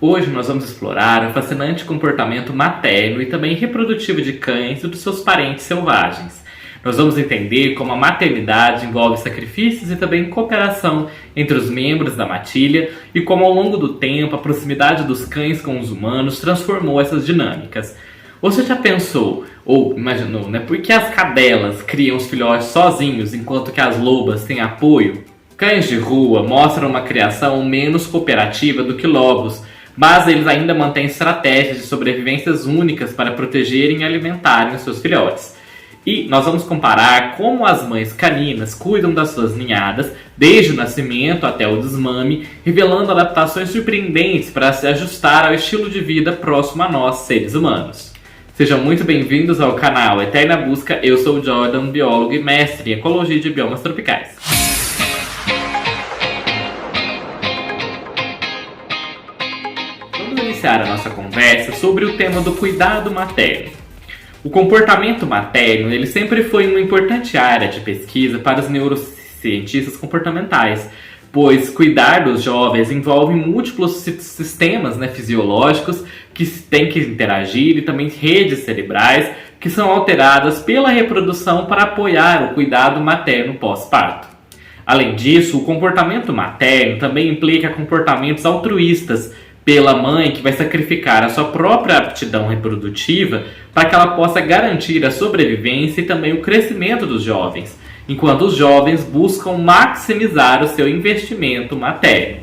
Hoje nós vamos explorar o fascinante comportamento materno e também reprodutivo de cães e dos seus parentes selvagens. Nós vamos entender como a maternidade envolve sacrifícios e também cooperação entre os membros da matilha e como ao longo do tempo a proximidade dos cães com os humanos transformou essas dinâmicas. Você já pensou, ou imaginou, por que as cadelas criam os filhotes sozinhos enquanto que as lobas têm apoio? Cães de rua mostram uma criação menos cooperativa do que lobos, mas eles ainda mantêm estratégias de sobrevivências únicas para protegerem e alimentarem os seus filhotes. E nós vamos comparar como as mães caninas cuidam das suas ninhadas, desde o nascimento até o desmame, revelando adaptações surpreendentes para se ajustar ao estilo de vida próximo a nós, seres humanos. Sejam muito bem-vindos ao canal Eterna Busca. Eu sou o Jordan, biólogo e mestre em Ecologia de Biomas Tropicais. Vamos iniciar a nossa conversa sobre o tema do cuidado materno. O comportamento materno ele sempre foi uma importante área de pesquisa para os neurocientistas comportamentais, pois cuidar dos jovens envolve múltiplos sistemas fisiológicos que têm que interagir e também redes cerebrais que são alteradas pela reprodução para apoiar o cuidado materno pós-parto. Além disso, o comportamento materno também implica comportamentos altruístas pela mãe que vai sacrificar a sua própria aptidão reprodutiva para que ela possa garantir a sobrevivência e também o crescimento dos jovens, enquanto os jovens buscam maximizar o seu investimento materno.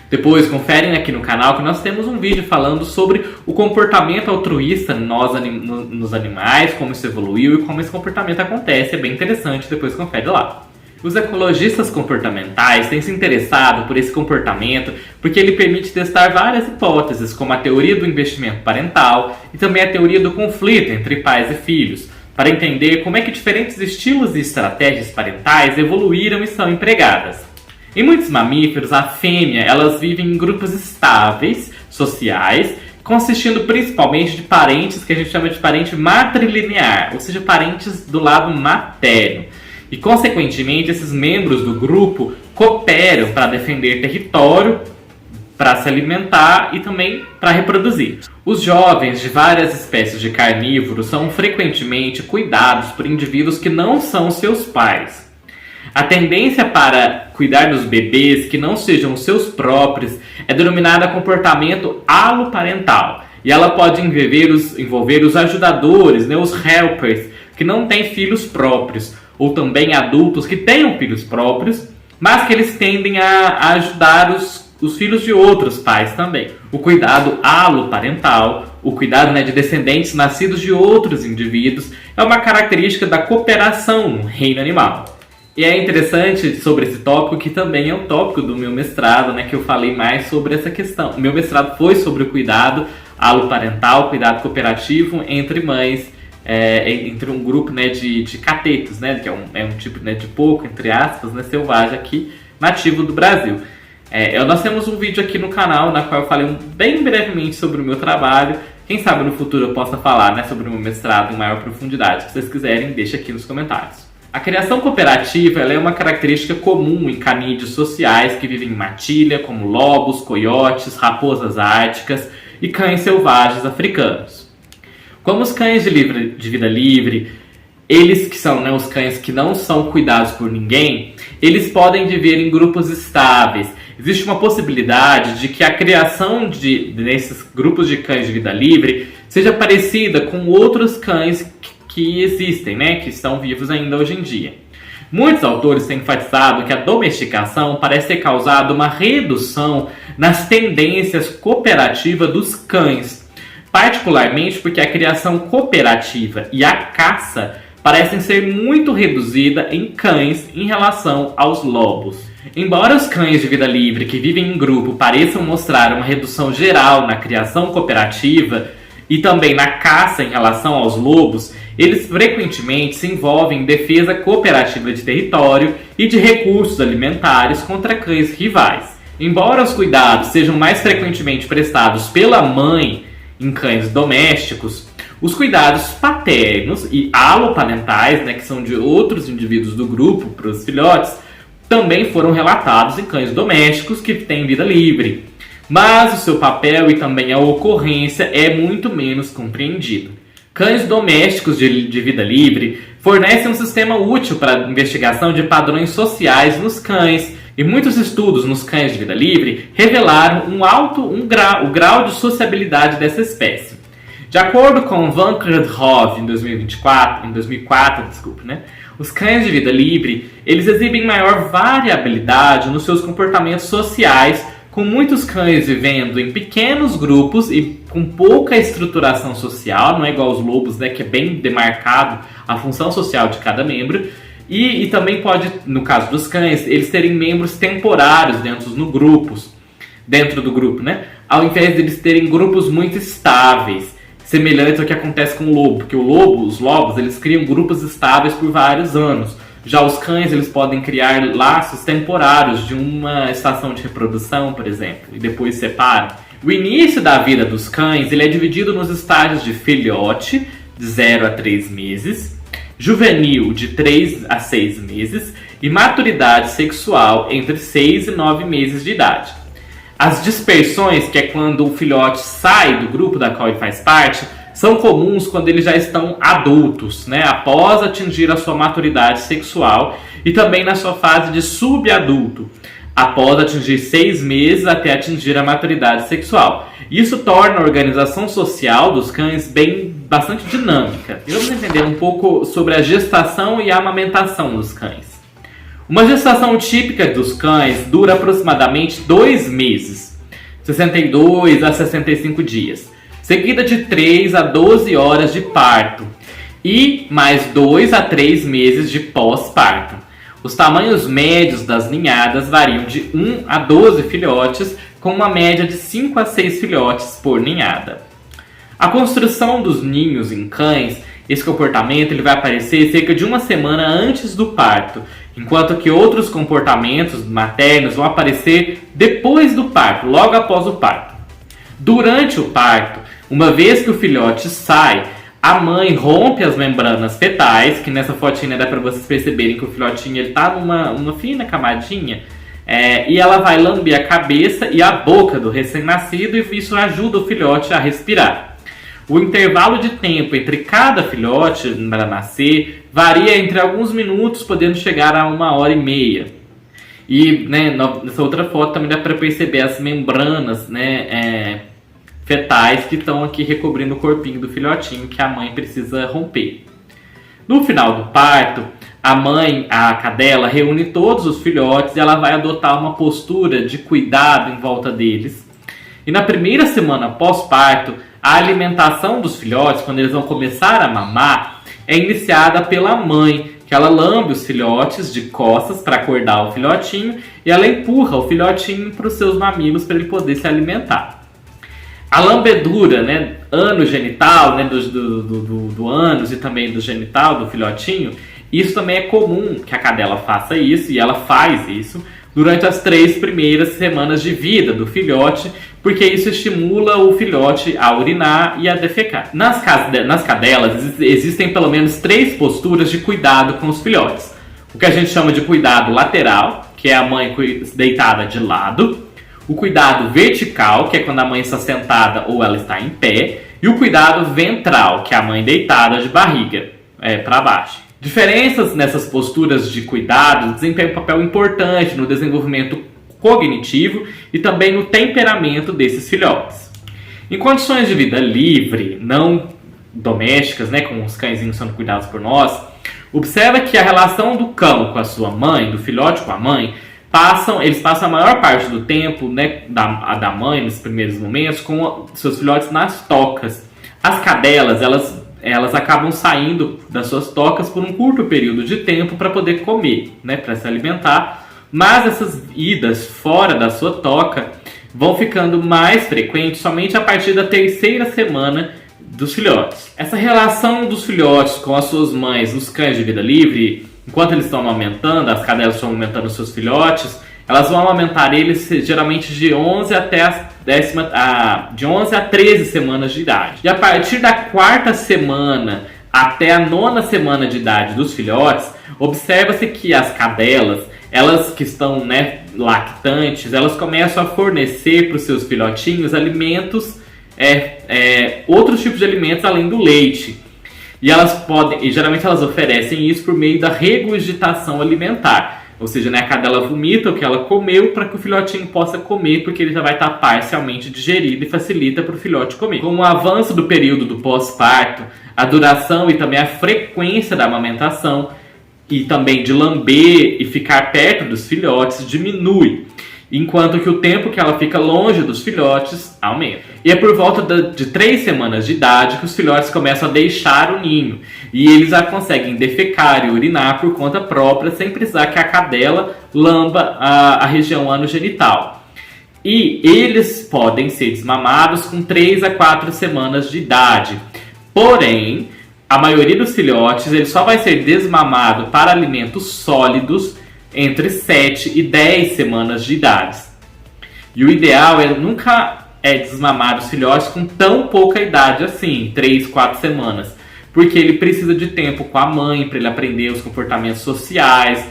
Depois, conferem aqui no canal que nós temos um vídeo falando sobre o comportamento altruísta nos animais, como isso evoluiu e como esse comportamento acontece. É bem interessante, depois confere lá. Os ecologistas comportamentais têm se interessado por esse comportamento porque ele permite testar várias hipóteses, como a teoria do investimento parental e também a teoria do conflito entre pais e filhos, para entender como é que diferentes estilos e estratégias parentais evoluíram e são empregadas. Em muitos mamíferos, a fêmea elas vivem em grupos estáveis, sociais, consistindo principalmente de parentes que a gente chama de parente matrilinear, ou seja, parentes do lado materno. E, consequentemente, esses membros do grupo cooperam para defender território, para se alimentar e também para reproduzir. Os jovens de várias espécies de carnívoros são frequentemente cuidados por indivíduos que não são seus pais. A tendência para cuidar dos bebês que não sejam seus próprios é denominada comportamento aloparental. E ela pode envolver os ajudadores, os helpers, que não têm filhos próprios, ou também adultos que tenham filhos próprios, mas que eles tendem a ajudar os filhos de outros pais também. O cuidado aloparental, o cuidado de descendentes nascidos de outros indivíduos, é uma característica da cooperação no reino animal. E é interessante sobre esse tópico, que também é o tópico do meu mestrado, que eu falei mais sobre essa questão. O meu mestrado foi sobre o cuidado aloparental, cuidado cooperativo entre mães, entre um grupo de catetos, que é um tipo de porco, entre aspas, selvagem aqui, nativo do Brasil. Nós temos um vídeo aqui no canal na qual eu falei bem brevemente sobre o meu trabalho. Quem sabe no futuro eu possa falar sobre o meu mestrado em maior profundidade. Se vocês quiserem, deixa aqui nos comentários. A criação cooperativa é uma característica comum em canídeos sociais que vivem em matilha, como lobos, coiotes, raposas árticas e cães selvagens africanos. Como os cães de vida livre, eles que são os cães que não são cuidados por ninguém, eles podem viver em grupos estáveis. Existe uma possibilidade de que a criação desses grupos de cães de vida livre seja parecida com outros cães que existem, que estão vivos ainda hoje em dia. Muitos autores têm enfatizado que a domesticação parece ter causado uma redução nas tendências cooperativas dos cães, particularmente porque a criação cooperativa e a caça parecem ser muito reduzida em cães em relação aos lobos. Embora os cães de vida livre que vivem em grupo pareçam mostrar uma redução geral na criação cooperativa e também na caça em relação aos lobos, eles frequentemente se envolvem em defesa cooperativa de território e de recursos alimentares contra cães rivais. Embora os cuidados sejam mais frequentemente prestados pela mãe em cães domésticos, os cuidados paternos e aloparentais, que são de outros indivíduos do grupo para os filhotes, também foram relatados em cães domésticos que têm vida livre. mas o seu papel e também a ocorrência é muito menos compreendido. Cães domésticos de vida livre fornecem um sistema útil para a investigação de padrões sociais nos cães, e muitos estudos nos cães de vida livre revelaram o grau de sociabilidade dessa espécie. De acordo com Van Kruidhoff, em 2004, os cães de vida livre eles exibem maior variabilidade nos seus comportamentos sociais, com muitos cães vivendo em pequenos grupos e com pouca estruturação social, não é igual aos lobos, né, que é bem demarcado a função social de cada membro. E também pode, no caso dos cães, eles terem membros temporários dentro do grupo, né? Ao invés de eles terem grupos muito estáveis, semelhantes ao que acontece com o lobo, porque os lobos, eles criam grupos estáveis por vários anos. Já os cães, eles podem criar laços temporários de uma estação de reprodução, por exemplo, e depois separam. O início da vida dos cães, ele é dividido nos estágios de filhote, de 0 a 3 meses, juvenil, de 3 a 6 meses, e maturidade sexual, entre 6 e 9 meses de idade. As dispersões, que é quando o filhote sai do grupo da qual ele faz parte, são comuns quando eles já estão adultos, né? Após atingir a sua maturidade sexual, e também na sua fase de subadulto, após atingir 6 meses até atingir a maturidade sexual. Isso torna a organização social dos cães bastante dinâmica. E vamos entender um pouco sobre a gestação e a amamentação dos cães. Uma gestação típica dos cães dura aproximadamente 2 meses, 62 a 65 dias, seguida de 3 a 12 horas de parto e mais 2 a 3 meses de pós-parto. Os tamanhos médios das ninhadas variam de 1 a 12 filhotes, com uma média de 5 a 6 filhotes por ninhada. A construção dos ninhos em cães, esse comportamento ele vai aparecer cerca de uma semana antes do parto, enquanto que outros comportamentos maternos vão aparecer depois do parto, logo após o parto. Durante o parto, uma vez que o filhote sai, a mãe rompe as membranas fetais, que nessa fotinha dá para vocês perceberem que o filhotinho está numa fina camadinha, e ela vai lamber a cabeça e a boca do recém-nascido, e isso ajuda o filhote a respirar. O intervalo de tempo entre cada filhote para nascer varia entre alguns minutos, podendo chegar a 1h30. E nessa outra foto também dá para perceber as membranas fetais que estão aqui recobrindo o corpinho do filhotinho que a mãe precisa romper. No final do parto, a mãe, a cadela, reúne todos os filhotes e ela vai adotar uma postura de cuidado em volta deles. E na primeira semana pós-parto, a alimentação dos filhotes, quando eles vão começar a mamar, é iniciada pela mãe, que ela lambe os filhotes de costas para acordar o filhotinho e ela empurra o filhotinho para os seus mamilos para ele poder se alimentar. A lambedura, ano-genital, do ânus e também do genital do filhotinho, isso também é comum que a cadela faça isso, e ela faz isso durante as 3 primeiras semanas de vida do filhote, porque isso estimula o filhote a urinar e a defecar. Nas cadelas existem pelo menos 3 posturas de cuidado com os filhotes. O que a gente chama de cuidado lateral, que é a mãe deitada de lado. O cuidado vertical, que é quando a mãe está sentada ou ela está em pé. E o cuidado ventral, que é a mãe deitada de barriga para baixo. Diferenças nessas posturas de cuidado desempenham um papel importante no desenvolvimento cognitivo e também no temperamento desses filhotes. Em condições de vida livre, não domésticas, com os cãezinhos sendo cuidados por nós, observa que a relação do cão com a sua mãe, do filhote com a mãe, eles passam a maior parte do tempo da mãe, nos primeiros momentos, com seus filhotes nas tocas. As cadelas, elas acabam saindo das suas tocas por um curto período de tempo para poder comer, para se alimentar, mas essas idas fora da sua toca vão ficando mais frequentes somente a partir da 3ª semana dos filhotes. Essa relação dos filhotes com as suas mães nos cães de vida livre, enquanto eles estão amamentando, as cadelas estão amamentando os seus filhotes, elas vão amamentar eles geralmente de 11 a 13 semanas de idade. E a partir da 4ª semana até a 9ª semana de idade dos filhotes, observa-se que as cadelas elas que estão, né, lactantes, elas começam a fornecer para os seus filhotinhos alimentos, outros tipos de alimentos além do leite. E geralmente elas oferecem isso por meio da regurgitação alimentar. Ou seja, né, a cadela vomita o que ela comeu para que o filhotinho possa comer, porque ele já vai estar parcialmente digerido e facilita para o filhote comer. Com o avanço do período do pós-parto, a duração e também a frequência da amamentação e também de lamber e ficar perto dos filhotes diminui, enquanto que o tempo que ela fica longe dos filhotes aumenta. E é por volta de 3 semanas de idade que os filhotes começam a deixar o ninho, e eles já conseguem defecar e urinar por conta própria, sem precisar que a cadela lamba a região anogenital. E eles podem ser desmamados com 3 a 4 semanas de idade. Porém, a maioria dos filhotes ele só vai ser desmamado para alimentos sólidos entre 7 e 10 semanas de idade. E o ideal nunca desmamar os filhotes com tão pouca idade assim, 3, 4 semanas. Porque ele precisa de tempo com a mãe para ele aprender os comportamentos sociais,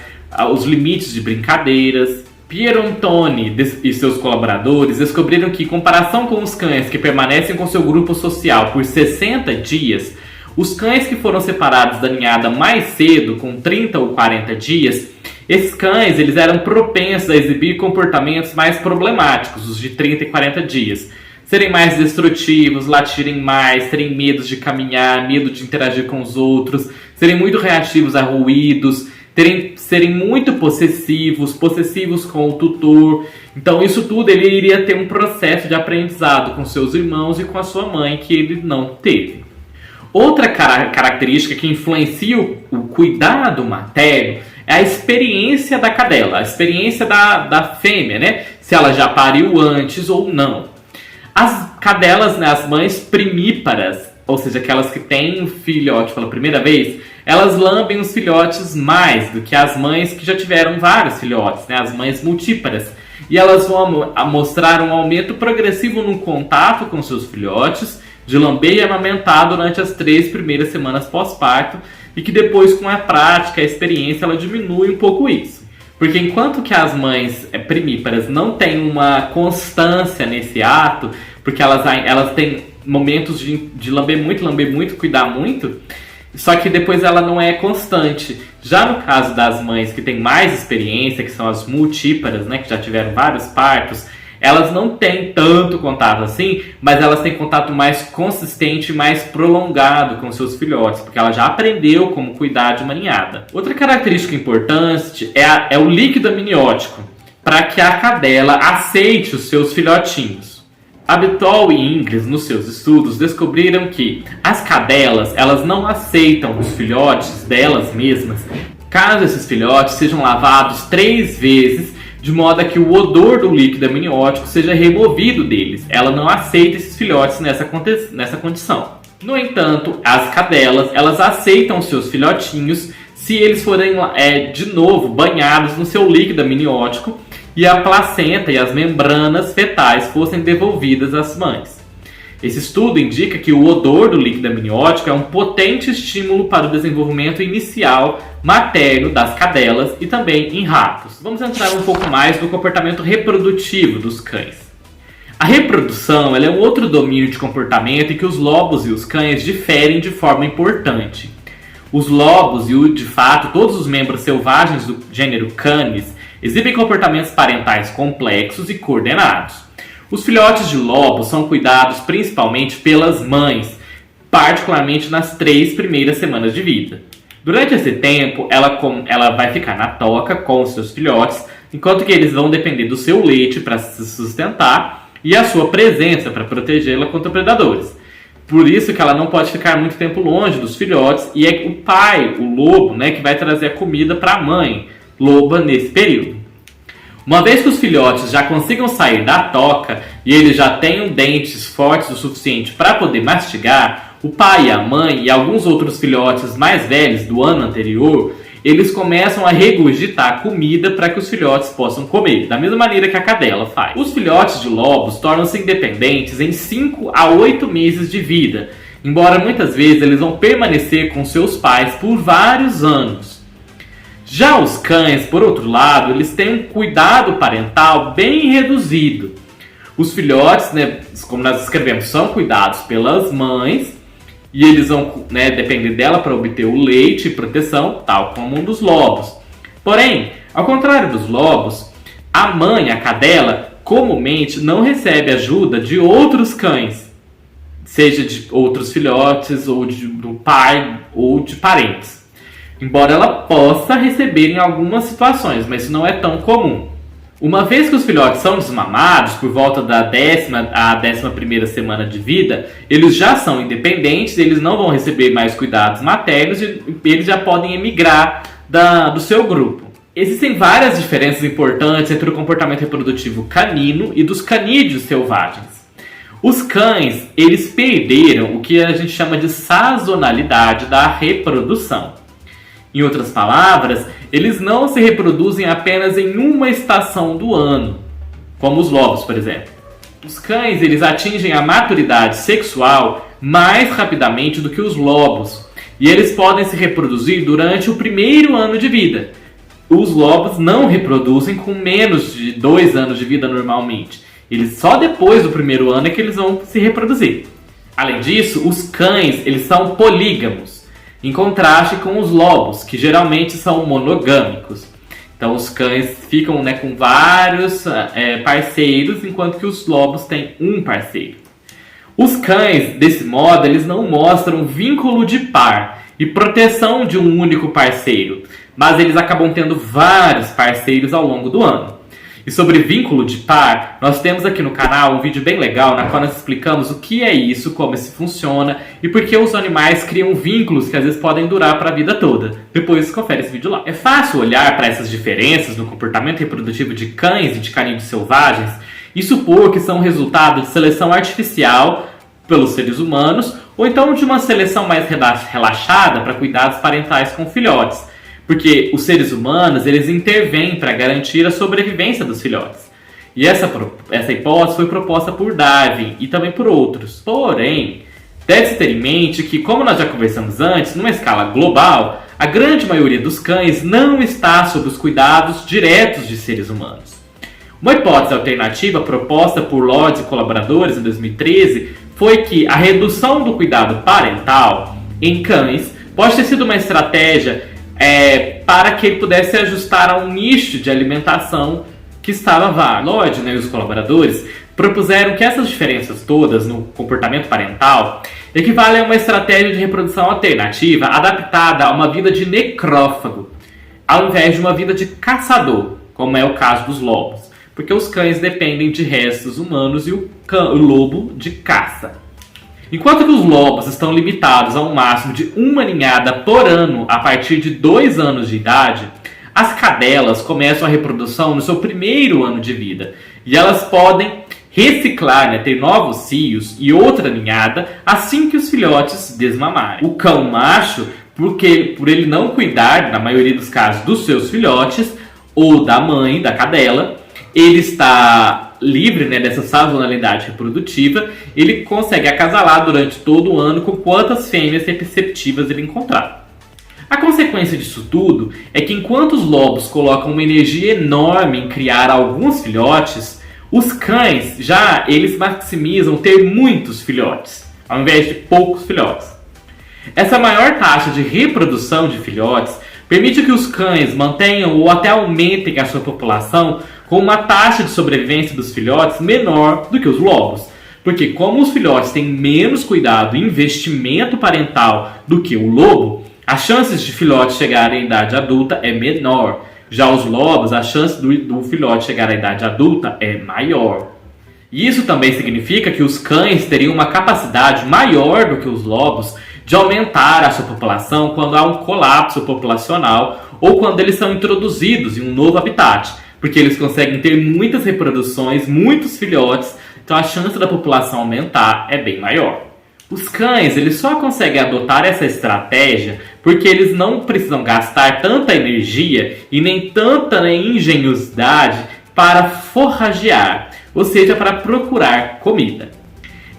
os limites de brincadeiras. Pierontoni e seus colaboradores descobriram que, em comparação com os cães que permanecem com seu grupo social por 60 dias, os cães que foram separados da ninhada mais cedo, com 30 ou 40 dias, esses cães eles eram propensos a exibir comportamentos mais problemáticos, os de 30 e 40 dias. Serem mais destrutivos, latirem mais, terem medo de caminhar, medo de interagir com os outros, serem muito reativos a ruídos, serem muito possessivos com o tutor. Então isso tudo ele iria ter um processo de aprendizado com seus irmãos e com a sua mãe que ele não teve. Outra característica que influencia o cuidado materno é a experiência da cadela, a experiência da fêmea, né? Se ela já pariu antes ou não. As cadelas, né, as mães primíparas, ou seja, aquelas que têm um filhote pela primeira vez, elas lambem os filhotes mais do que as mães que já tiveram vários filhotes, né, as mães multíparas. E elas vão mostrar um aumento progressivo no contato com seus filhotes, de lamber e amamentar durante as 3 primeiras semanas pós-parto, e que depois, com a prática, a experiência, ela diminui um pouco isso. Porque enquanto que as mães primíparas não têm uma constância nesse ato, porque elas têm momentos de lamber muito, cuidar muito, só que depois ela não é constante. Já no caso das mães que têm mais experiência, que são as multíparas, né, que já tiveram vários partos, elas não têm tanto contato assim, mas elas têm contato mais consistente, mais prolongado com seus filhotes, porque ela já aprendeu como cuidar de uma ninhada. Outra característica importante é o líquido amniótico, para que a cadela aceite os seus filhotinhos. Abitol e Ingres, nos seus estudos, descobriram que as cadelas elas não aceitam os filhotes delas mesmas, caso esses filhotes sejam lavados 3 vezes, de modo a que o odor do líquido amniótico seja removido deles. Ela não aceita esses filhotes nessa condição. No entanto, as cadelas elas aceitam seus filhotinhos se eles forem de novo banhados no seu líquido amniótico e a placenta e as membranas fetais fossem devolvidas às mães. Esse estudo indica que o odor do líquido amniótico é um potente estímulo para o desenvolvimento inicial materno das cadelas e também em ratos. Vamos entrar um pouco mais no comportamento reprodutivo dos cães. A reprodução ela é um outro domínio de comportamento em que os lobos e os cães diferem de forma importante. Os lobos e, de fato, todos os membros selvagens do gênero Canis exibem comportamentos parentais complexos e coordenados. Os filhotes de lobo são cuidados principalmente pelas mães, particularmente nas 3 primeiras semanas de vida. Durante esse tempo, ela vai ficar na toca com os seus filhotes, enquanto que eles vão depender do seu leite para se sustentar e a sua presença para protegê-la contra predadores. Por isso que ela não pode ficar muito tempo longe dos filhotes e é o pai, o lobo, né, que vai trazer a comida para a mãe loba nesse período. Uma vez que os filhotes já consigam sair da toca e eles já tenham dentes fortes o suficiente para poder mastigar, o pai, a mãe e alguns outros filhotes mais velhos do ano anterior, eles começam a regurgitar comida para que os filhotes possam comer, da mesma maneira que a cadela faz. Os filhotes de lobos tornam-se independentes em 5 a 8 meses de vida, embora muitas vezes eles vão permanecer com seus pais por vários anos. Já os cães, por outro lado, eles têm um cuidado parental bem reduzido. Os filhotes, né, como nós escrevemos, são cuidados pelas mães e eles vão, né, depender dela para obter o leite e proteção, tal como um dos lobos. Porém, ao contrário dos lobos, a mãe, a cadela, comumente não recebe ajuda de outros cães, seja de outros filhotes, ou do pai, ou de parentes. Embora ela possa receber em algumas situações, mas isso não é tão comum. Uma vez que os filhotes são desmamados, por volta da 10ª à 11ª semana de vida, eles já são independentes, eles não vão receber mais cuidados maternos e eles já podem emigrar do seu grupo. Existem várias diferenças importantes entre o comportamento reprodutivo canino e dos canídeos selvagens. Os cães, eles perderam o que a gente chama de sazonalidade da reprodução. Em outras palavras, eles não se reproduzem apenas em uma estação do ano, como os lobos, por exemplo. Os cães, eles atingem a maturidade sexual mais rapidamente do que os lobos, e eles podem se reproduzir durante o primeiro ano de vida. Os lobos não reproduzem com menos de 2 anos de vida normalmente. Eles só depois do primeiro ano é que eles vão se reproduzir. Além disso, os cães, eles são polígamos, em contraste com os lobos, que geralmente são monogâmicos. Então os cães ficam, né, com vários parceiros, enquanto que os lobos têm um parceiro. Os cães, desse modo, eles não mostram vínculo de par e proteção de um único parceiro, mas eles acabam tendo vários parceiros ao longo do ano. E sobre vínculo de par, nós temos aqui no canal um vídeo bem legal na qual nós explicamos o que é isso, como isso funciona e por que os animais criam vínculos que às vezes podem durar para a vida toda. Depois confere esse vídeo lá. É fácil olhar para essas diferenças no comportamento reprodutivo de cães e de canídeos selvagens e supor que são resultado de seleção artificial pelos seres humanos ou então de uma seleção mais relaxada para cuidados parentais com filhotes. Porque os seres humanos, eles intervêm para garantir a sobrevivência dos filhotes. E essa hipótese foi proposta por Darwin e também por outros. Porém, deve-se ter em mente que, como nós já conversamos antes, numa escala global, a grande maioria dos cães não está sob os cuidados diretos de seres humanos. Uma hipótese alternativa proposta por Lodge e colaboradores em 2013 foi que a redução do cuidado parental em cães pode ter sido uma estratégia para que ele pudesse ajustar a um nicho de alimentação que estava vago. Lodge, né, e os colaboradores propuseram que essas diferenças todas no comportamento parental equivalem a uma estratégia de reprodução alternativa adaptada a uma vida de necrófago, ao invés de uma vida de caçador, como é o caso dos lobos, porque os cães dependem de restos humanos e o lobo de caça. Enquanto que os lobos estão limitados a um máximo de uma ninhada por ano a partir de 2 anos de idade, as cadelas começam a reprodução no seu primeiro ano de vida. E elas podem reciclar, né, ter novos cios e outra ninhada assim que os filhotes desmamarem. O cão macho, por ele não cuidar, na maioria dos casos, dos seus filhotes ou da mãe, da cadela, ele está livre, né, dessa sazonalidade reprodutiva, ele consegue acasalar durante todo o ano com quantas fêmeas receptivas ele encontrar. A consequência disso tudo é que enquanto os lobos colocam uma energia enorme em criar alguns filhotes, os cães eles maximizam ter muitos filhotes, ao invés de poucos filhotes. Essa maior taxa de reprodução de filhotes permite que os cães mantenham ou até aumentem a sua população com uma taxa de sobrevivência dos filhotes menor do que os lobos. Porque como os filhotes têm menos cuidado e investimento parental do que o lobo, as chances de filhotes chegarem à idade adulta é menor. Já os lobos, a chance do filhote chegar à idade adulta é maior. E isso também significa que os cães teriam uma capacidade maior do que os lobos de aumentar a sua população quando há um colapso populacional ou quando eles são introduzidos em um novo habitat. Porque eles conseguem ter muitas reproduções, muitos filhotes, então a chance da população aumentar é bem maior. Os cães, eles só conseguem adotar essa estratégia porque eles não precisam gastar tanta energia e nem tanta engenhosidade para forragear, ou seja, para procurar comida.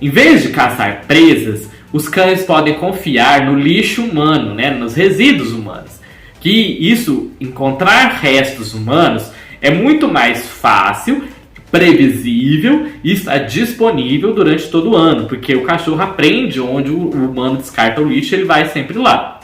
Em vez de caçar presas, os cães podem confiar no lixo humano, né, nos resíduos humanos, que encontrar restos humanos é muito mais fácil, previsível e está disponível durante todo o ano, porque o cachorro aprende onde o humano descarta o lixo, ele vai sempre lá.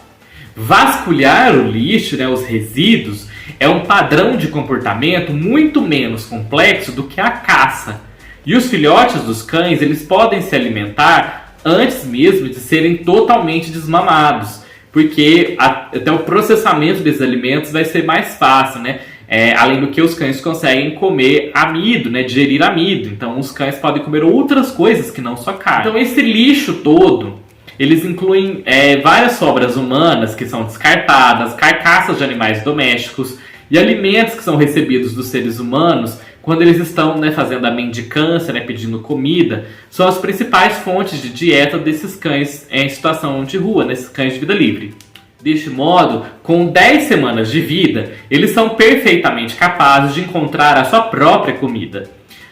Vasculhar o lixo, né, os resíduos, é um padrão de comportamento muito menos complexo do que a caça. E os filhotes dos cães, eles podem se alimentar antes mesmo de serem totalmente desmamados, porque até o processamento desses alimentos vai ser mais fácil, né? Além do que os cães conseguem comer amido, né? Digerir amido. Então os cães podem comer outras coisas que não só carne. Então esse lixo todo, eles incluem várias sobras humanas que são descartadas, carcaças de animais domésticos e alimentos que são recebidos dos seres humanos quando eles estão, né, fazendo a mendicância, né, pedindo comida. São as principais fontes de dieta desses cães em situação de rua, nesses cães de vida livre. Deste modo, com 10 semanas de vida, eles são perfeitamente capazes de encontrar a sua própria comida.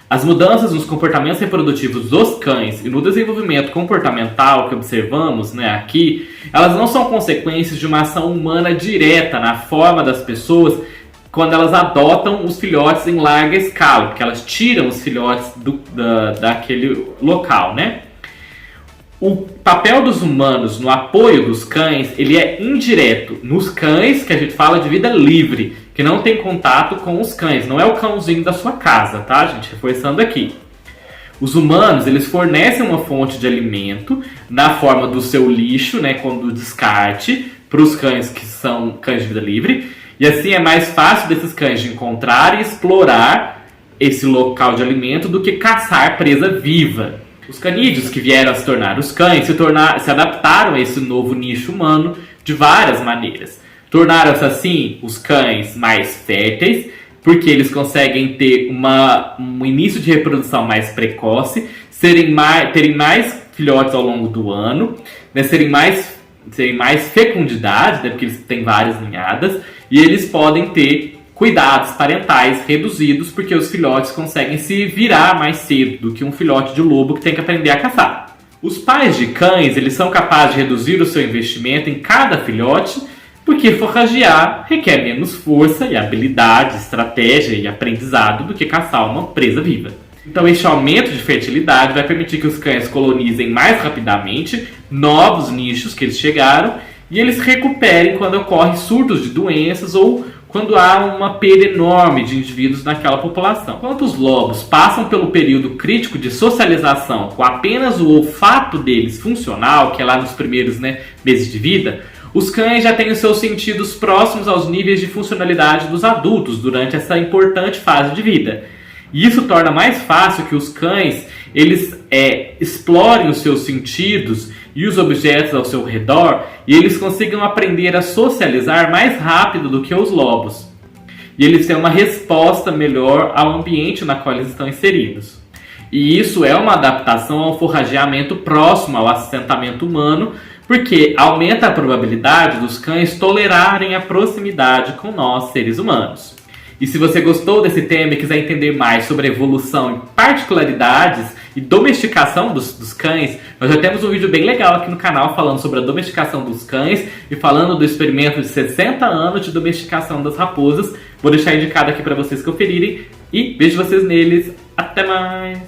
As mudanças nos comportamentos reprodutivos dos cães e no desenvolvimento comportamental que observamos, né, aqui, elas não são consequências de uma ação humana direta na forma das pessoas quando elas adotam os filhotes em larga escala, porque elas tiram os filhotes daquele local, né? O papel dos humanos no apoio dos cães, ele é indireto. Nos cães, que a gente fala de vida livre, que não tem contato com os cães. Não é o cãozinho da sua casa, tá, gente? Reforçando aqui. Os humanos, eles fornecem uma fonte de alimento na forma do seu lixo, né, quando descarte, para os cães que são cães de vida livre. E assim é mais fácil desses cães de encontrar e explorar esse local de alimento do que caçar presa viva. Os canídeos que vieram a se tornar os cães se adaptaram a esse novo nicho humano de várias maneiras. Tornaram-se assim os cães mais férteis, porque eles conseguem ter um início de reprodução mais precoce, terem mais filhotes ao longo do ano, né, terem mais fecundidade, né, porque eles têm várias ninhadas, e eles podem ter cuidados parentais reduzidos, porque os filhotes conseguem se virar mais cedo do que um filhote de lobo que tem que aprender a caçar. Os pais de cães, eles são capazes de reduzir o seu investimento em cada filhote, porque forragear requer menos força e habilidade, estratégia e aprendizado do que caçar uma presa viva. Então este aumento de fertilidade vai permitir que os cães colonizem mais rapidamente novos nichos que eles chegaram e eles recuperem quando ocorrem surtos de doenças ou quando há uma perda enorme de indivíduos naquela população. Enquanto os lobos passam pelo período crítico de socialização com apenas o olfato deles funcional, que é lá nos primeiros, né, meses de vida, os cães já têm os seus sentidos próximos aos níveis de funcionalidade dos adultos durante essa importante fase de vida. E isso torna mais fácil que os cães eles explorem os seus sentidos e os objetos ao seu redor e eles consigam aprender a socializar mais rápido do que os lobos. E eles têm uma resposta melhor ao ambiente na qual eles estão inseridos. E isso é uma adaptação ao forrageamento próximo ao assentamento humano, porque aumenta a probabilidade dos cães tolerarem a proximidade com nós, seres humanos. E se você gostou desse tema e quiser entender mais sobre a evolução e particularidades e domesticação dos cães, nós já temos um vídeo bem legal aqui no canal falando sobre a domesticação dos cães e falando do experimento de 60 anos de domesticação das raposas. Vou deixar indicado aqui para vocês conferirem e vejo vocês neles. Até mais!